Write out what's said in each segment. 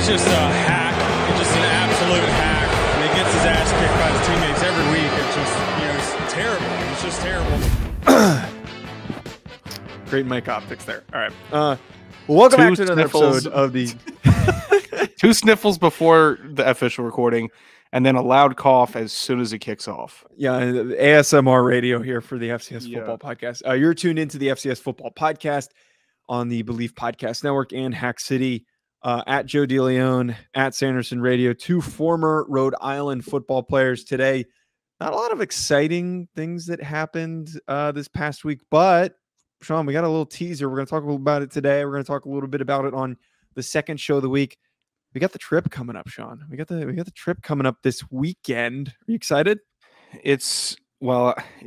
he's just a hack. He's just an absolute hack. And he gets his ass kicked by his teammates every week. It's just, it's terrible. It's just terrible. Great mic optics there. All right. Well, welcome back to another episode of the... 2 sniffles before the official recording, and then a loud cough as soon as it kicks off. Yeah, ASMR radio here for the FCS Football Podcast. You're tuned into the FCS Football Podcast on the Belief Podcast Network and Hack City. At Joe DeLeone, at Sanderson Radio, 2 former Rhode Island football players today. Not a lot of exciting things that happened this past week, but Sean, we got a little teaser. We're going to talk a little about it today. We're going to talk a little bit about it on the second show of the week. We got the trip coming up, Sean. We got the trip coming up this weekend. Are you excited? It's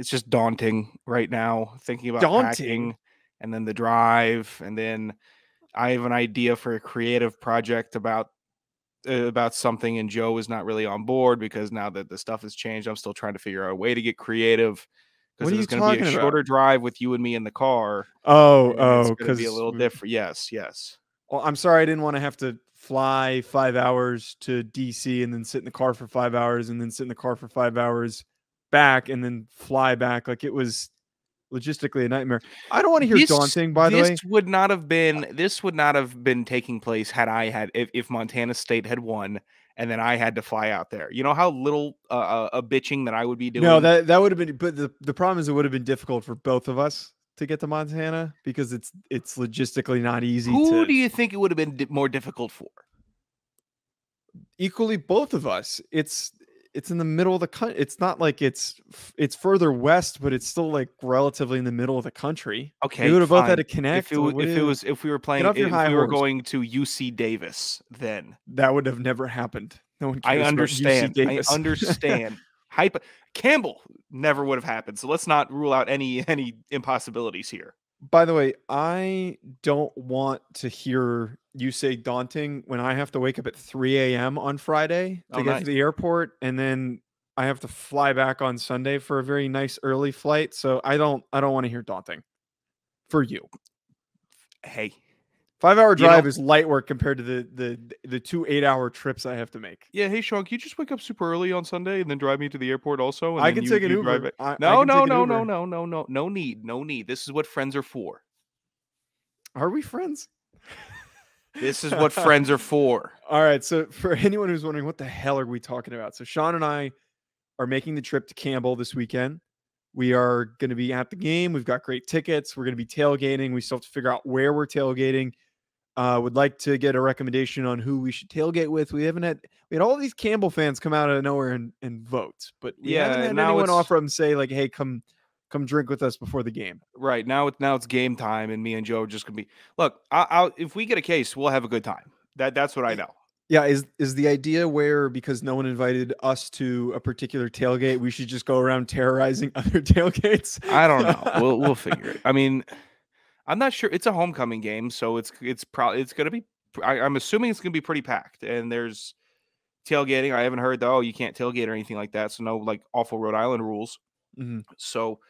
just daunting right now, thinking about packing and then the drive, and then I have an idea for a creative project about something, and Joe is not really on board because now that the stuff has changed, I'm still trying to figure out a way to get creative. Because it's going to be a shorter drive with you and me in the car. It's going to be a little different. Yes. Well, I'm sorry, I didn't want to have to fly 5 hours to DC and then sit in the car for 5 hours and then sit in the car for 5 hours back and then fly back. Like, it was logistically a nightmare. I don't want to hear daunting, by the way. This would not have been taking place if Montana State had won and then I had to fly out there. You know how little a bitching that I would be doing? No, that would have been, but the problem is it would have been difficult for both of us to get to Montana because it's logistically not easy. Who do you think it would have been more difficult for? Equally, both of us. It's in the middle of the country. It's not like it's further west, but it's still like relatively in the middle of the country. Okay, we would have both had to connect. If we were going to UC Davis, then that would have never happened. No one cares. I understand. Campbell never would have happened. So let's not rule out any impossibilities here. By the way, I don't want to hear you say daunting when I have to wake up at 3 a.m. on Friday to get to the airport, and then I have to fly back on Sunday for a very nice early flight. So I don't want to hear daunting for you. Hey, 5-hour drive is light work compared to the 2 8-hour trips I have to make. Yeah. Hey, Sean, can you just wake up super early on Sunday and then drive me to the airport also? And I can take an Uber. No. No need. This is what friends are for. Are we friends? This is what friends are for. All right. So for anyone who's wondering, what the hell are we talking about? So Sean and I are making the trip to Campbell this weekend. We are going to be at the game. We've got great tickets. We're going to be tailgating. We still have to figure out where we're tailgating. Would like to get a recommendation on who we should tailgate with. We had all these Campbell fans come out of nowhere and vote, but we haven't had anyone offer them say like, "Hey, come drink with us before the game." Right now it's game time, and me and Joe are just gonna be. Look, if we get a case, we'll have a good time. That's what I know. Yeah, is the idea where because no one invited us to a particular tailgate, we should just go around terrorizing other tailgates? I don't know. We'll figure it. I mean, I'm not sure. It's a homecoming game, so it's gonna be. I'm assuming it's gonna be pretty packed, and there's tailgating. I haven't heard though you can't tailgate or anything like that, so no like awful Rhode Island rules. Mm-hmm. So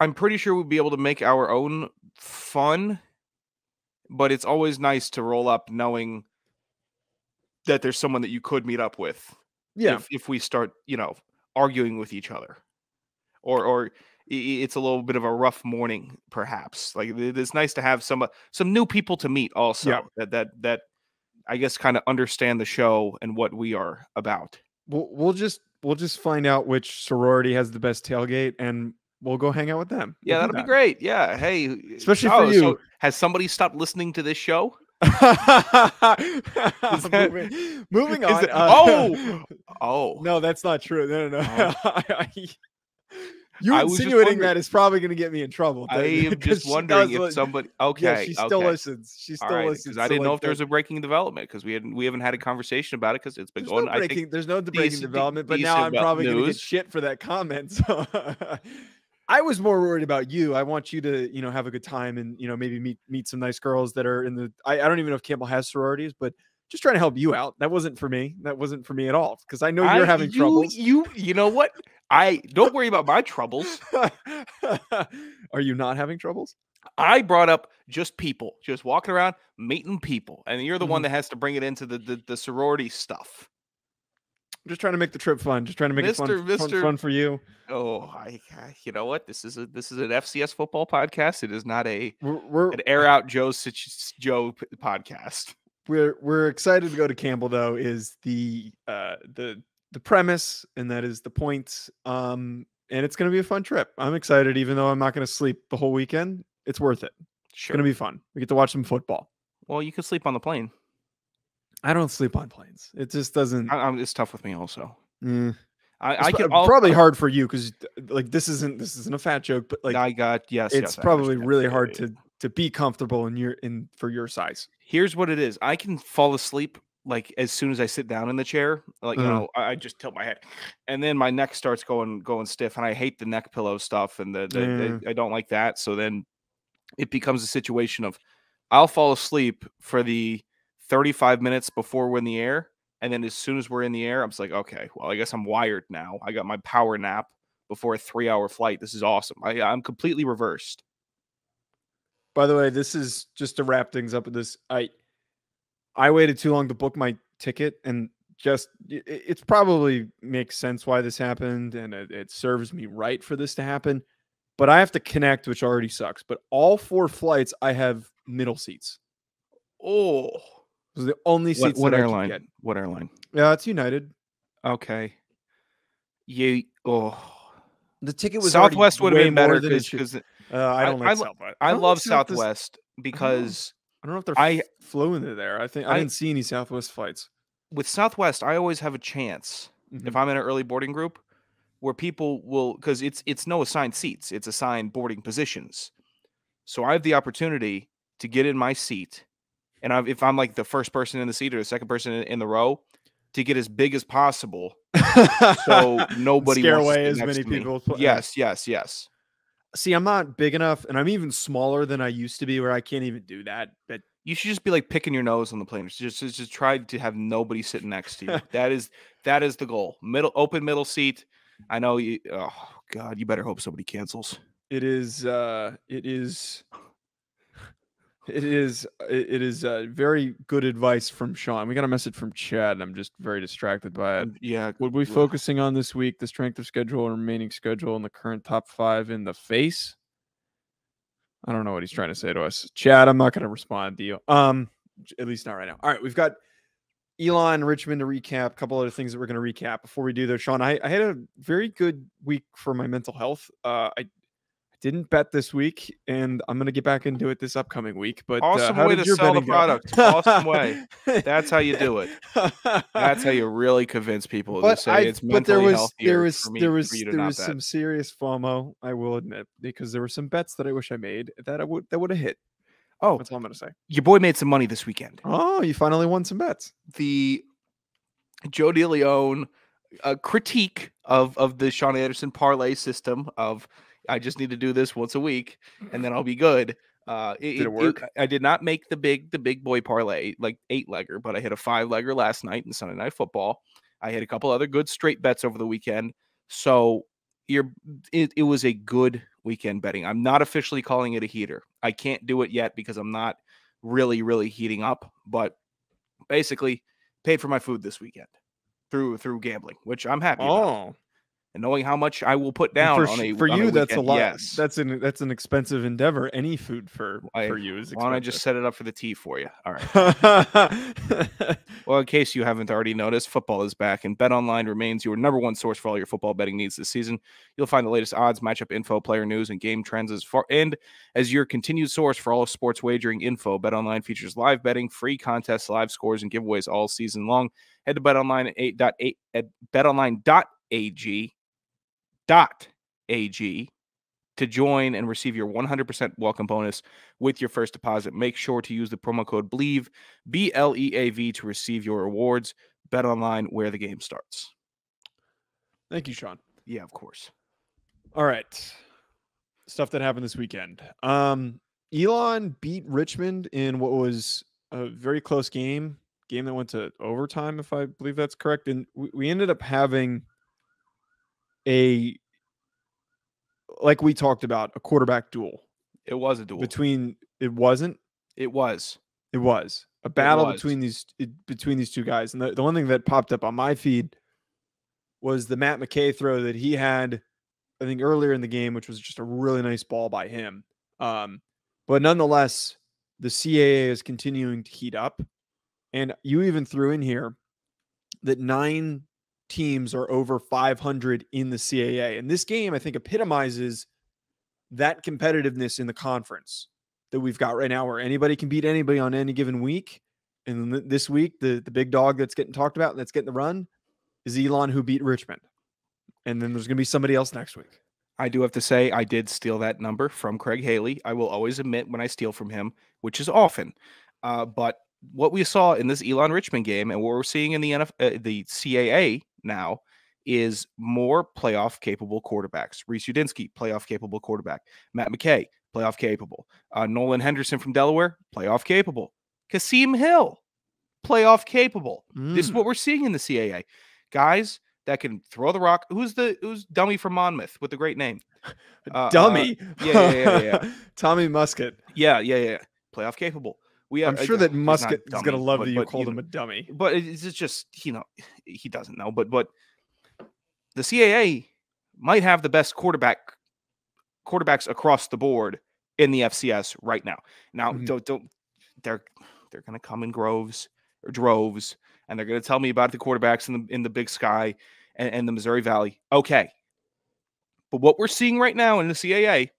I'm pretty sure we'll be able to make our own fun, but it's always nice to roll up knowing that there's someone that you could meet up with. Yeah. If we start, arguing with each other, or it's a little bit of a rough morning, perhaps. Like it's nice to have some new people to meet also that I guess kind of understand the show and what we are about. We'll just find out which sorority has the best tailgate, and we'll go hang out with them. Yeah, that'll be great. Yeah. Hey, especially for you. So has somebody stopped listening to this show? Moving on. No, that's not true. No. You insinuating that is probably going to get me in trouble. I am just wondering if somebody. Okay, yeah, she still listens. She still listens. Because I didn't know if there was a breaking development because we haven't had a conversation about it because it's been going. There's no breaking development, but now I'm probably going to get shit for that comment. So. I was more worried about you. I want you to, have a good time and, maybe meet some nice girls that are in the, I don't even know if Campbell has sororities, but just trying to help you out. That wasn't for me. That wasn't for me at all. Cause I know you're having troubles. You know what? I don't worry about my troubles. Are you not having troubles? I brought up just people, just walking around, meeting people. And you're the one that has to bring it into the sorority stuff. I'm just trying to make the trip fun. Just trying to make it fun for you. Oh, you know what? This is an FCS football podcast. It is not an air out Joe podcast. We're excited to go to Campbell, though, is the premise, and that is the point. And it's going to be a fun trip. I'm excited, even though I'm not going to sleep the whole weekend. It's worth it. Sure. It's going to be fun. We get to watch some football. Well, you can sleep on the plane. I don't sleep on planes. It just doesn't. It's tough with me also. I can probably hard for you because like this isn't a fat joke, but like it's probably really hard to be comfortable for your size. Here's what it is. I can fall asleep like as soon as I sit down in the chair. Like I just tilt my head, and then my neck starts going stiff, and I hate the neck pillow stuff, and I don't like that. So then it becomes a situation of I'll fall asleep for the 35 minutes before we're in the air. And then as soon as we're in the air, I'm just like, okay, well, I guess I'm wired now. I got my power nap before a 3-hour flight. This is awesome. I'm completely reversed. By the way, this is just to wrap things up with this. I waited too long to book my ticket, and just it's probably makes sense why this happened, and it serves me right for this to happen. But I have to connect, which already sucks. But all 4 flights, I have middle seats. Oh. Those are the only seats. What airline? Get. What airline? Yeah, it's United. Okay. The ticket was Southwest would have been better because I don't like Southwest. I love Southwest because I don't know if they're flew into there. I didn't see any Southwest flights. With Southwest, I always have a chance if I'm in an early boarding group where people will, because it's no assigned seats, it's assigned boarding positions. So I have the opportunity to get in my seat. And if I'm like the first person in the seat or the second person in the row, to get as big as possible, so nobody scare wants away as many people. Yes. See, I'm not big enough, and I'm even smaller than I used to be, where I can't even do that. But you should just be like picking your nose on the plane. Just try to have nobody sitting next to you. that is the goal. Open middle seat. I know you. Oh God, you better hope somebody cancels. It is very good advice from Sean. We got a message from Chad, and I'm just very distracted by it. Yeah. Would we focusing on this week, the strength of schedule and remaining schedule, and the current top 5 in the face? I don't know what he's trying to say to us. Chad, I'm not going to respond to you. At least not right now. All right, we've got Elon Richmond to recap. A couple other things that we're going to recap. Before we do though, Sean, I had a very good week for my mental health. I didn't bet this week, and I'm going to get back into it this upcoming week. But awesome way to sell the product. Awesome way. That's how you do it. That's how you really convince people to say it's mentally healthier. There was some serious FOMO, I will admit, because there were some bets that I wish I made that would have hit. Oh, that's all I'm going to say. Your boy made some money this weekend. Oh, you finally won some bets. The Joe DeLeone critique of the Sean Anderson parlay system of I just need to do this once a week and then I'll be good. Did it work? I did not make the big boy parlay, like 8-legger, but I hit a 5-legger last night in Sunday Night Football. I had a couple other good straight bets over the weekend. So it was a good weekend betting. I'm not officially calling it a heater. I can't do it yet because I'm not really, really heating up, but basically paid for my food this weekend through gambling, which I'm happy about. And knowing how much I will put down for you, that's a lot. Yes. That's an expensive endeavor. Any food for you is expensive. Why don't I just set it up for the tea for you? All right. Well, in case you haven't already noticed, football is back, and BetOnline remains your #1 source for all your football betting needs this season. You'll find the latest odds, matchup info, player news, and game trends as your continued source for all sports wagering info. BetOnline features live betting, free contests, live scores, and giveaways all season long. Head to BetOnline at betonline.ag to join and receive your 100% welcome bonus with your first deposit. Make sure to use the promo code BLEAV, BLEAV, to receive your rewards. BetOnline, where the game starts. Thank you, Sean. Yeah, of course. All right. Stuff that happened this weekend. Elon beat Richmond in what was a very close game that went to overtime, if I believe that's correct. And we ended up having like we talked about, a quarterback duel. It was a duel. It wasn't? It was. It was a battle between these two guys. And the one thing that popped up on my feed was the Matt McKay throw that he had, I think, earlier in the game, which was just a really nice ball by him. But nonetheless, the CAA is continuing to heat up. And you even threw in here that 9 teams are over 500 in the CAA. And this game, I think, epitomizes that competitiveness in the conference that we've got right now, where anybody can beat anybody on any given week. And this week, the big dog that's getting talked about, that's getting the run, is Elon, who beat Richmond. And then there's going to be somebody else next week. I do have to say, I did steal that number from Craig Haley. I will always admit when I steal from him, which is often. But what we saw in this Elon Richmond game, and what we're seeing in the CAA now, is more playoff capable quarterbacks. Reese Udinsky, playoff capable quarterback. Matt McKay, playoff capable. Nolan Henderson from Delaware, playoff capable. Kasim Hill, playoff capable. This is what we're seeing in the CAA. Guys that can throw the rock. Who's dummy from Monmouth with the great name? Dummy. Yeah. Tommy Musket. Yeah. Playoff capable. I'm sure that Musket is going to love that you called him a dummy. But it's just, he doesn't know. But the CAA might have the best quarterbacks across the board in the FCS right now. Now, they're going to come in droves, and they're going to tell me about the quarterbacks in the Big Sky and the Missouri Valley. Okay. But what we're seeing right now in the CAA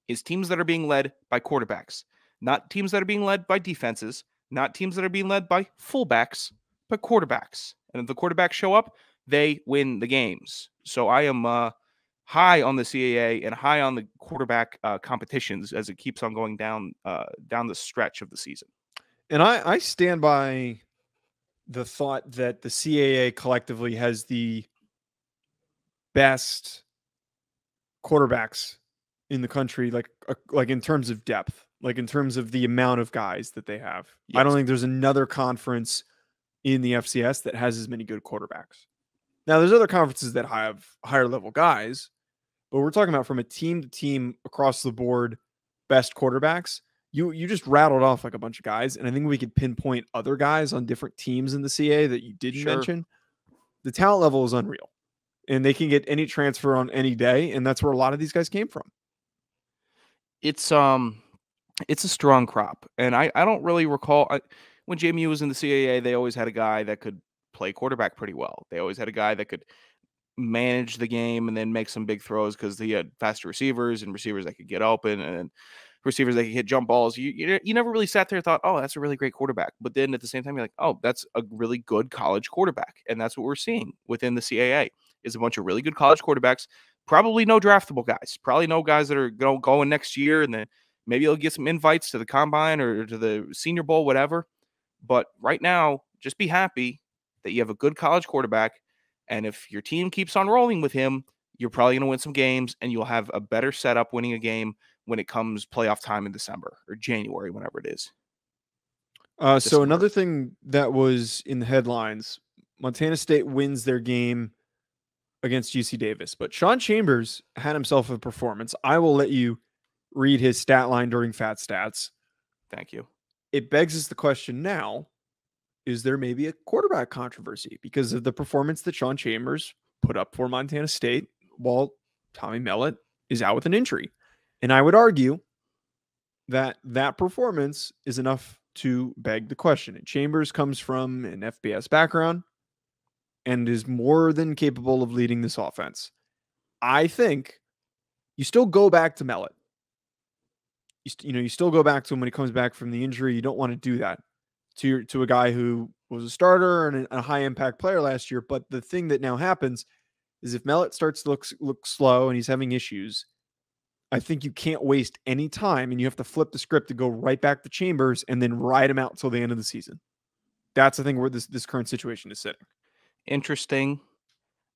is teams that are being led by quarterbacks, not teams that are being led by defenses, not teams that are being led by fullbacks, but quarterbacks. And if the quarterbacks show up, they win the games. So I am high on the CAA and high on the quarterback competitions as it keeps on going down the stretch of the season. And I stand by the thought that the CAA collectively has the best quarterbacks in the country, like in terms of depth, like in terms of the amount of guys that they have. Yes. I don't think there's another conference in the FCS that has as many good quarterbacks. Now, there's other conferences that have higher level guys, but we're talking about from a team to team across the board, best quarterbacks. You just rattled off like a bunch of guys, and I think we could pinpoint other guys on different teams in the CA that you didn't mention. The talent level is unreal, and they can get any transfer on any day, and that's where a lot of these guys came from. It's a strong crop, and I don't really recall when JMU was in the CAA, they always had a guy that could play quarterback pretty well. They always had a guy that could manage the game and then make some big throws because he had faster receivers and receivers that could get open and receivers that could hit jump balls. You never really sat there and thought, oh, that's a really great quarterback. But then at the same time, you're like, oh, that's a really good college quarterback. And that's what we're seeing within the CAA is a bunch of really good college quarterbacks. Probably no draftable guys. Probably no guys that are going next year. And then maybe they'll get some invites to the Combine or to the Senior Bowl, whatever. But right now, just be happy that you have a good college quarterback. And if your team keeps on rolling with him, you're probably going to win some games and you'll have a better setup winning a game when it comes playoff time in December or January, whenever it is. So another thing that was in the headlines, Montana State wins their game against UC Davis, but Sean Chambers had himself a performance. I will let you read his stat line during Fat Stats. Thank you. It begs us the question now, is there maybe a quarterback controversy because of the performance that Sean Chambers put up for Montana State while Tommy Mellott is out with an injury? And I would argue that that performance is enough to beg the question. And Chambers comes from an FBS background and is more than capable of leading this offense. I think you still go back to Mellott. You still go back to him when he comes back from the injury. You don't want to do that to a guy who was a starter and a high impact player last year. But the thing that now happens is if Mellott starts to look slow and he's having issues, I think you can't waste any time and you have to flip the script to go right back to Chambers and then ride him out till the end of the season. That's the thing where this current situation is sitting. Interesting.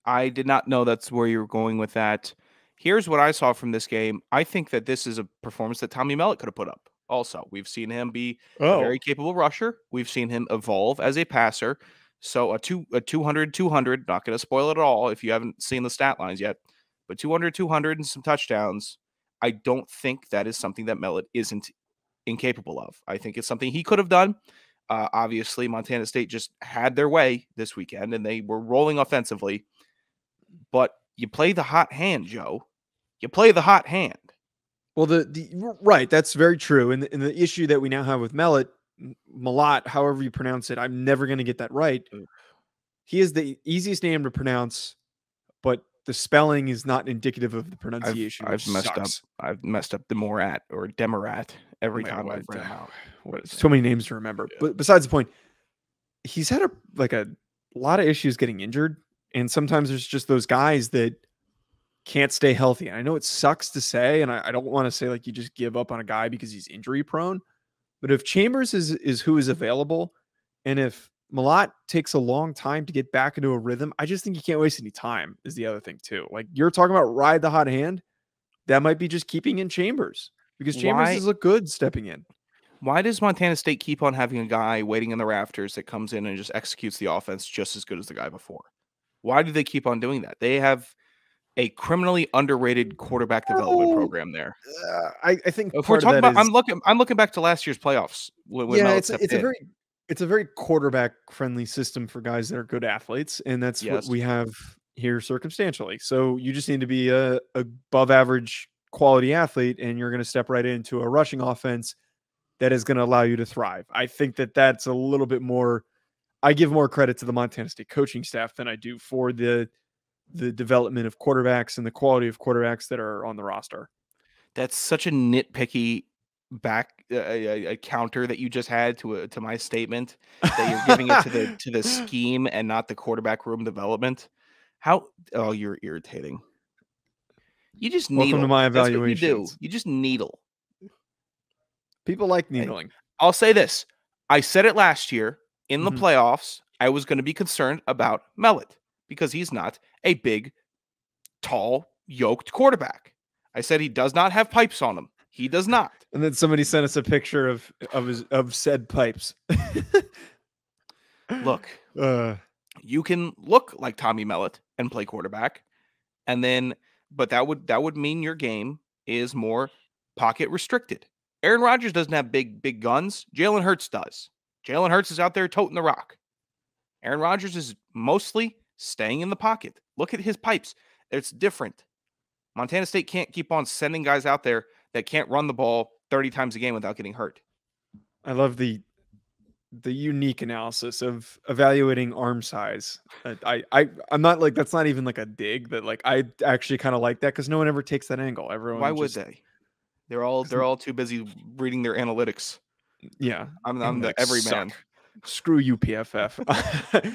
I did not know that's where you were going with that. Here's what I saw from this game. I think that this is a performance that Tommy Mellott could have put up. Also, we've seen him be a very capable rusher. We've seen him evolve as a passer. So a 200, not going to spoil it at all if you haven't seen the stat lines yet, but 200 and some touchdowns. I don't think that is something that Mellott isn't incapable of. I think it's something he could have done. Obviously, Montana State just had their way this weekend, and they were rolling offensively. But you play the hot hand, Joe. You play the hot hand. Well, right, that's very true. And the issue that we now have with Mellott, however you pronounce it, I'm never going to get that right. He is the easiest name to pronounce, but the spelling is not indicative of the pronunciation. I've messed up the Morat or Demorat every time I've read out. So many names to remember. Yeah. But besides the point, he's had a lot of issues getting injured, and sometimes there's just those guys that can't stay healthy. And I know it sucks to say, and I don't want to say like you just give up on a guy because he's injury prone. But if Chambers is who is available, and if Mellott takes a long time to get back into a rhythm, I just think you can't waste any time is the other thing too. Like you're talking about ride the hot hand, that might be just keeping in Chambers because Chambers has looked good stepping in. Why does Montana State keep on having a guy waiting in the rafters that comes in and just executes the offense just as good as the guy before? Why do they keep on doing that? They have a criminally underrated quarterback development program there. I think if we're talking about, I'm looking back to last year's playoffs. It's a very quarterback friendly system for guys that are good athletes, and that's what we have here circumstantially. So you just need to be a above average quality athlete, and you're going to step right into a rushing offense that is going to allow you to thrive. I think that's a little bit more. I give more credit to the Montana State coaching staff than I do for the development of quarterbacks and the quality of quarterbacks that are on the roster. That's such a nitpicky a counter that you just had to my statement that you're giving it to the scheme and not the quarterback room development. You're irritating. You just needle. Welcome to my evaluation. That's what you do. You just needle. People like needling. I'll say this. I said it last year in the playoffs. I was going to be concerned about Mellott because he's not a big, tall, yoked quarterback. I said he does not have pipes on him. He does not. And then somebody sent us a picture of said pipes. Look, you can look like Tommy Mellott and play quarterback, but that would mean your game is more pocket restricted. Aaron Rodgers doesn't have big guns. Jalen Hurts does. Jalen Hurts is out there toting the rock. Aaron Rodgers is mostly staying in the pocket. Look at his pipes. It's different. Montana State can't keep on sending guys out there that can't run the ball 30 times a game without getting hurt. I love the unique analysis of evaluating arm size. I'm not like, that's not even like a dig, that like I actually kind of like that because no one ever takes that angle. Everyone. Why would they? They're all too busy reading their analytics. Yeah, I'm the everyman. Screw you, PFF.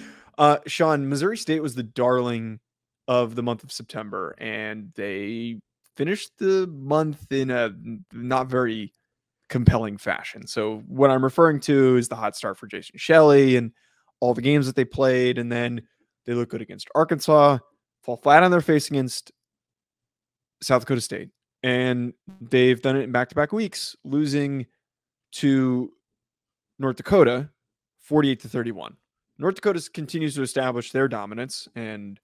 Sean, Missouri State was the darling of the month of September, and they finished the month in a not very compelling fashion. So what I'm referring to is the hot start for Jason Shelley and all the games that they played, and then they look good against Arkansas, fall flat on their face against South Dakota State. And they've done it in back-to-back weeks, losing to North Dakota 48-31. North Dakota continues to establish their dominance and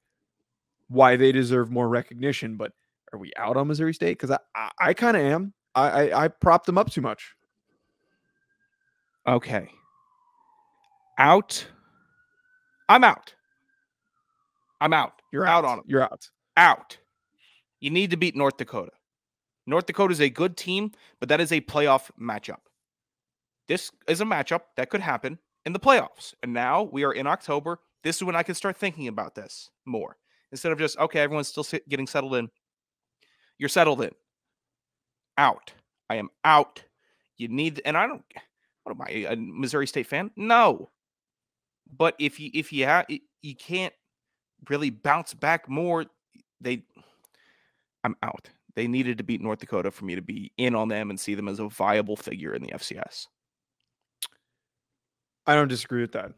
why they deserve more recognition. But are we out on Missouri State? Because I kind of am. I propped them up too much. Okay. Out. I'm out. You're out on them. You're out. Out. You need to beat North Dakota. North Dakota is a good team, but that is a playoff matchup. This is a matchup that could happen in the playoffs. And now we are in October. This is when I can start thinking about this more. Instead of just, okay, everyone's still getting settled in. You're settled in. Out. I am out. You need, and I don't, what am I, a Missouri State fan? No. But if you can't really bounce back more, I'm out. They needed to beat North Dakota for me to be in on them and see them as a viable figure in the FCS. I don't disagree with that.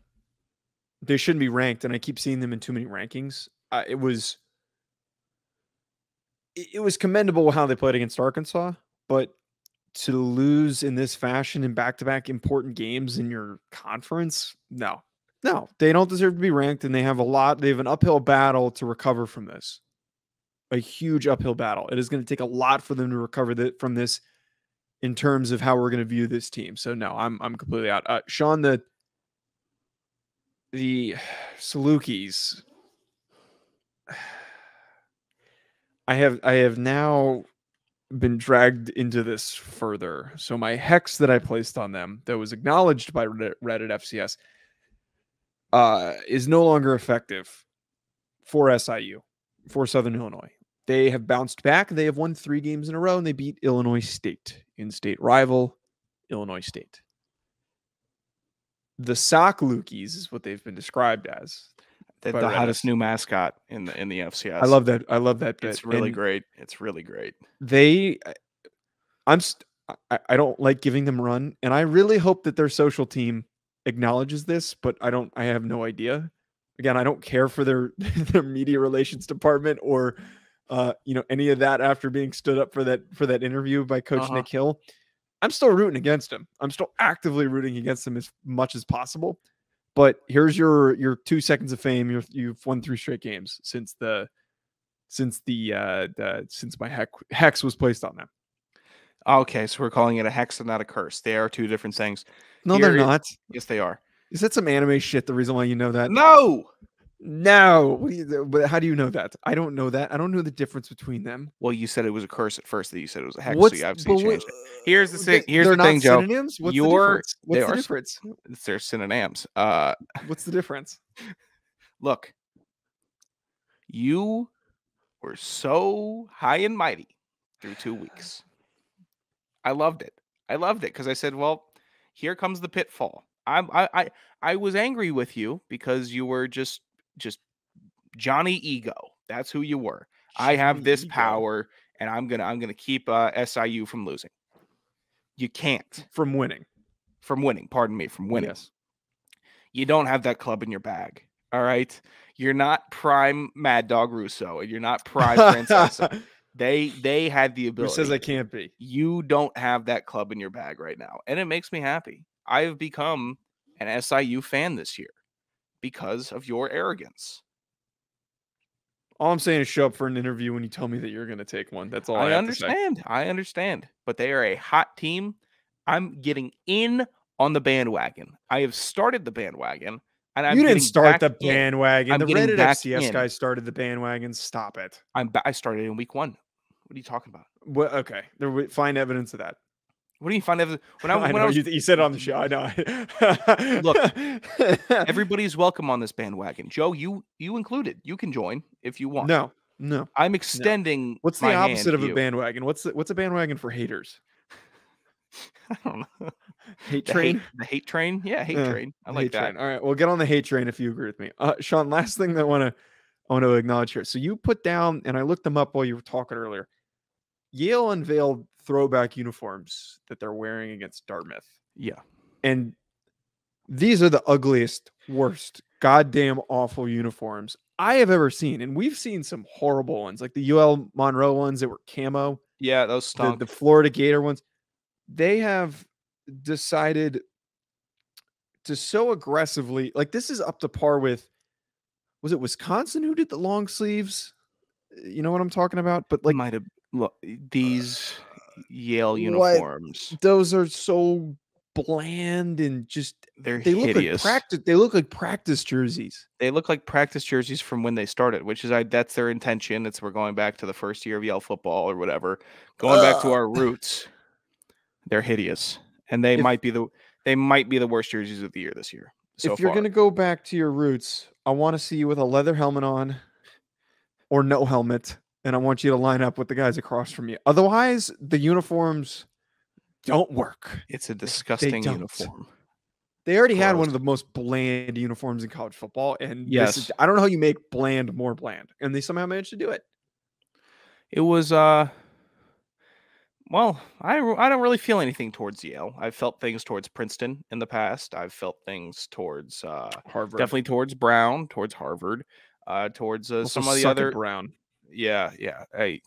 They shouldn't be ranked, and I keep seeing them in too many rankings. It was commendable how they played against Arkansas, but to lose in this fashion in back-to-back important games in your conference, no, they don't deserve to be ranked, and they have an uphill battle to recover from this. a huge uphill battle. It is going to take a lot for them to recover from this in terms of how we're going to view this team. So no, I'm completely out. Sean, the Salukis. I have now been dragged into this further. So my hex that I placed on them that was acknowledged by Reddit FCS is no longer effective for SIU, for Southern Illinois. They have bounced back. They have won 3 games in a row, and they beat Illinois State, in-state rival Illinois State. The Sock Lukis is what they've been described as. The hottest new mascot in the FCS. I love that. I love that bit. It's really great. It's really great. I don't like giving them a run, and I really hope that their social team acknowledges this, but I have no idea. Again, I don't care for their media relations department or any of that after being stood up for that interview by Coach Nick Hill. I'm still rooting against him. I'm still actively rooting against him as much as possible. But here's your 2 seconds of fame. You've won 3 straight games since my hex was placed on them. Okay, so we're calling it a hex and not a curse. They are 2 different things. No, they're not. Yes, they are. Is that some anime shit? The reason why you know that? No. But how do you know that? I don't know that. I don't know the difference between them. Well, you said it was a curse at first. That you said it was a hex. So you obviously changed it. Here's the thing. Here's the thing, Joe. Synonyms? What's the difference? They're synonyms. What's the difference? Look, you were so high and mighty through 2 weeks. I loved it. Because I said, well, here comes the pitfall. I was angry with you because you were just Johnny Ego. That's who you were. I have this power, and I'm gonna keep SIU from losing. You can't. From winning. Pardon me, from winning. Yes. You don't have that club in your bag. All right. You're not prime Mad Dog Russo, and you're not prime Princess. They had the ability. Who says I can't be? You don't have that club in your bag right now, and it makes me happy. I have become an SIU fan this year because of your arrogance. All I'm saying is show up for an interview when you tell me that you're going to take one. That's all I have to say. I understand. But they are a hot team. I'm getting in on the bandwagon. I have started the bandwagon. And you didn't start the bandwagon. The Reddit FCS in. Guys started the bandwagon. Stop it. I started in week 1. What are you talking about? Well, okay. Find evidence of that. What do you find evidence? You said it on the show. I know. Look, everybody's welcome on this bandwagon. Joe, you included. You can join if you want. No. I'm extending. No. What's the opposite of a bandwagon? What's a bandwagon for haters? I don't know. Hate train? The hate train? Yeah, hate train. I like that. Train. All right, we'll get on the hate train if you agree with me. Sean, last thing that I want to acknowledge here. So you put down, and I looked them up while you were talking earlier. Yale unveiled throwback uniforms that they're wearing against Dartmouth. Yeah. And these are the ugliest, worst, goddamn awful uniforms I have ever seen. And we've seen some horrible ones, like the UL Monroe ones that were camo. Yeah, those stunk. The Florida Gator ones. They have decided to so aggressively, like this is up to par with, was it Wisconsin who did the long sleeves? You know what I'm talking about? But like, might have look these Yale uniforms. Those are so bland and just they hideous. They look like practice jerseys. They look like practice jerseys from when they started, which is that's their intention. We're going back to the first year of Yale football or whatever, going back to our roots. They're hideous, and they might be the worst jerseys of the year this year. If you're going to go back to your roots, I want to see you with a leather helmet on or no helmet, and I want you to line up with the guys across from you. Otherwise, the uniforms don't work. It's a disgusting uniform. They already had one of the most bland uniforms in college football, and yes, I don't know how you make bland more bland, and they somehow managed to do it. It was well, I don't really feel anything towards Yale. I've felt things towards Princeton in the past. I've felt things towards Harvard, definitely towards Brown, towards Harvard, towards some of the other Brown. Yeah. Hey,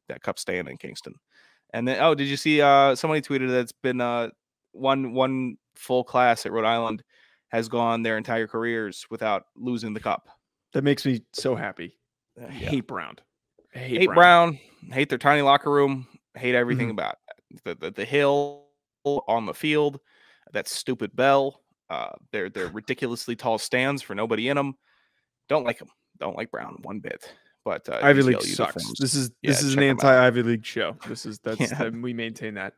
that cup's staying in Kingston. And then, did you see somebody tweeted that it's been one full class at Rhode Island has gone their entire careers without losing the cup. That makes me so happy. I hate Brown. hate Brown, hate their tiny locker room, hate everything about it. The hill on the field, that stupid bell, they're ridiculously tall stands for nobody in them. Don't like them. Don't like Brown one bit. But Ivy League sucks. This is an anti-Ivy League show. We maintain that.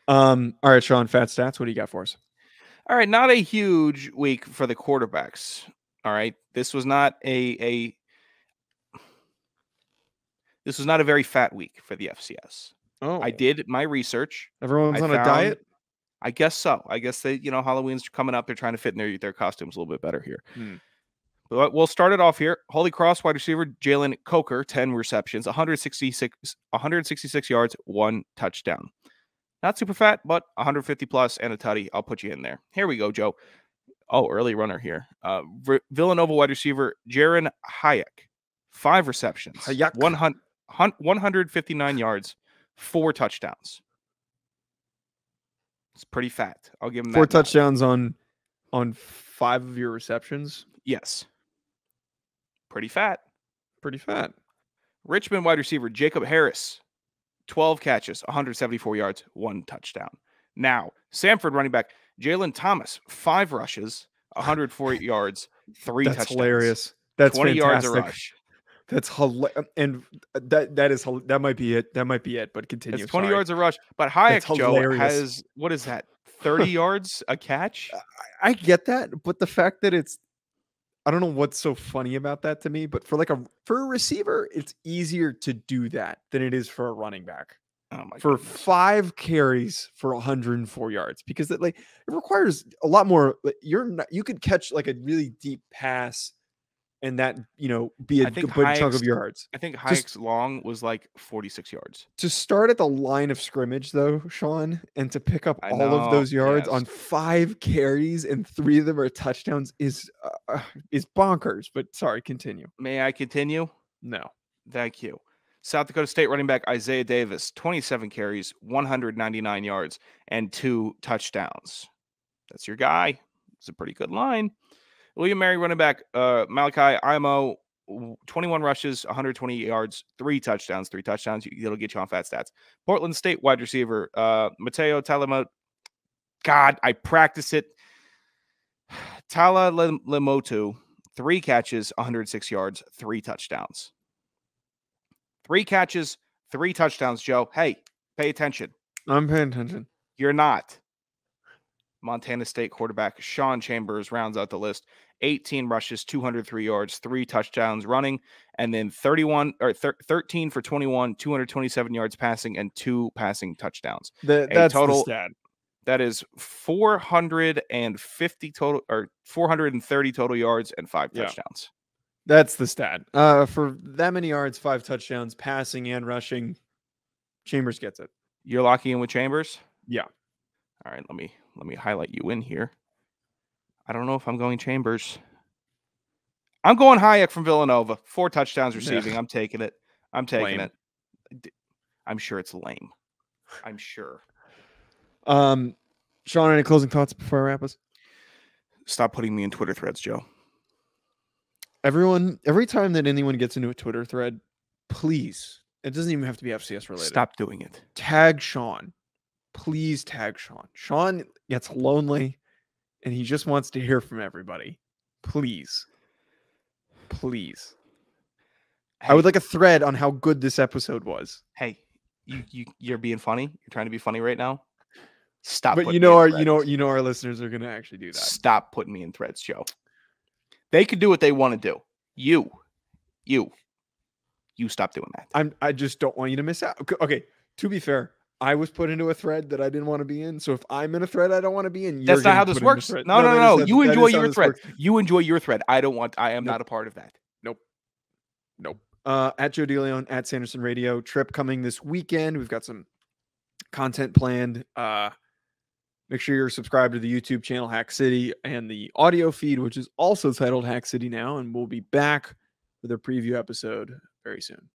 All right, Sean, fat stats. What do you got for us? All right, not a huge week for the quarterbacks. All right, this was not a very fat week for the FCS. Oh, I did my research. Everyone's on a diet. I guess so. I guess they, Halloween's coming up. They're trying to fit in their costumes a little bit better here. But we'll start it off here. Holy Cross wide receiver Jalen Coker, 10 receptions, 166 yards, 1 touchdown. Not super fat, but 150 plus and a tutty. I'll put you in there. Here we go, Joe. Oh, early runner here. Villanova wide receiver Jaron Hayek, 5 receptions, 159 yards, 4 touchdowns. It's pretty fat. I'll give him that. 4 touchdowns on 5 of your receptions. Yes. Pretty fat. Pretty fat. Richmond wide receiver Jacob Harris, 12 catches, 174 yards, 1 touchdown. Now, Samford running back Jalen Thomas, 5 rushes, 140 yards, 3 touchdowns. That's hilarious. That's 20 fantastic. yards a rush. That's hilarious. And that might be it. That might be it, but continue. It's 20 yards a rush. But Hayek, Joe, has, what is that, 30 yards a catch? I get that, but the fact that I don't know what's so funny about that to me, but for a receiver, it's easier to do that than it is for a running back. Oh my for goodness. 5 carries for 104 yards, because it requires a lot more. You could catch like a really deep pass and that, be a good chunk of yards. I think Hayek's long was like 46 yards. To start at the line of scrimmage, though, Sean, and to pick up all of those yards on 5 carries and 3 of them are touchdowns is bonkers. But sorry, continue. May I continue? No. Thank you. South Dakota State running back Isaiah Davis, 27 carries, 199 yards, and 2 touchdowns. That's your guy. It's a pretty good line. William Mary running back Malachi Imo, 21 rushes, 120 yards, 3 touchdowns. 3 touchdowns. It'll get you on fat stats. Portland State wide receiver Mateo Talama. God, I practice it. Tala Lemotu, 3 catches, 106 yards, 3 touchdowns. 3 catches, 3 touchdowns, Joe. Hey, pay attention. I'm paying attention. You're not. Montana State quarterback Sean Chambers rounds out the list. 18 rushes, 203 yards, 3 touchdowns running, and then 13 for 21, 227 yards passing, and 2 passing touchdowns. That's total stat. That is 450 total, or 430 total yards and 5 touchdowns. That's the stat. For that many yards, 5 touchdowns, passing and rushing, Chambers gets it. You're locking in with Chambers? Yeah. All right, let me highlight you in here. I don't know if I'm going Chambers. I'm going Hayek from Villanova. 4 touchdowns receiving. Yeah. I'm taking it. It. I'm sure it's lame. I'm sure. Sean, any closing thoughts before I wrap us? Stop putting me in Twitter threads, Joe. Every time that anyone gets into a Twitter thread, please, it doesn't even have to be FCS related. Stop doing it. Tag Sean. Please tag Sean. Sean gets lonely and he just wants to hear from everybody. Please. Please. Hey, I would like a thread on how good this episode was. Hey, you're being funny? You're trying to be funny right now? Stop. But our listeners are going to actually do that. Stop putting me in threads, Joe. They can do what they want to do. You stop doing that. I just don't want you to miss out. Okay, to be fair, I was put into a thread that I didn't want to be in. So if I'm in a thread I don't want to be in, that's not how this works. No. You enjoy your thread. You enjoy your thread. I am not a part of that. Nope. At Joe DeLeone, at Sanderson Radio. Trip coming this weekend. We've got some content planned. Make sure you're subscribed to the YouTube channel Hack City and the audio feed, which is also titled Hack City now. And we'll be back with a preview episode very soon.